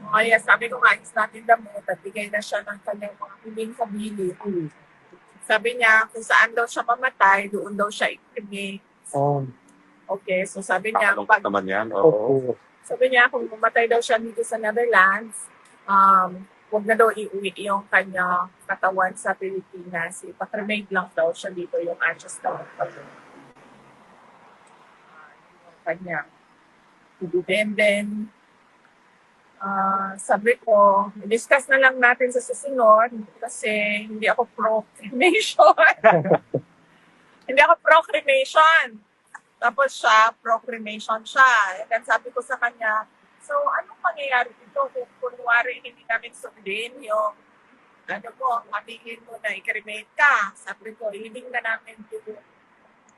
Kaya sabi ko nga, is not in the mood at bigay na siya ng kanyang mga huling kabili. Sabi niya, kung saan daw siya mamatay, doon daw siya i-cremate. Oh, Okay, so sabi niya, Nakakalungkot naman yan. Oo. opo. sabi niya, kung mamatay daw siya dito sa Netherlands, huwag na daw iuwi yung kanya katawan sa Pilipinas. Ipa-cremate lang daw siya dito yung ashes daw. Yung kanya. And then, sabi ko, discuss na lang natin sa susunod kasi hindi ako pro-cremation. Hindi ako pro-cremation. Tapos siya, pro-cremation siya. And then sabi ko sa kanya, so anong mangyayari dito kung kunwari hindi namin sundin yung ano mo, matigil mo na i-cremate ka. Sabi ko, ilibing na namin dito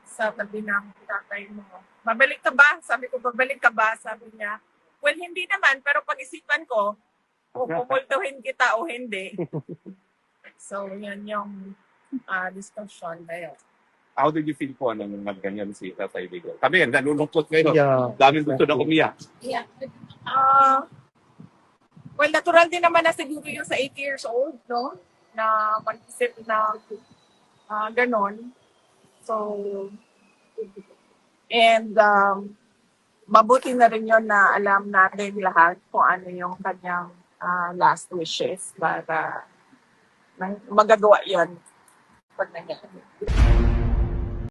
sa tabi ng tatay mo. Babalik ka ba? Sabi ko, babalik ka ba? Sabi niya, well, hindi naman, pero pag-isipan ko, kung pumultuhin kita o hindi. So, yun yung discussion na yun. How did you feel po nang nagganyan si Tatay Digong? Kami, nalulungkot ngayon. Yeah. Daming gusto na umiyak. Yeah. Well, natural din naman na siguro yung sa 8 years old, no? Na mag-isip na ganon. So, and mabuti na rin yun na alam natin lahat kung ano yung kanyang last wishes para magagawa yun pag nangyari.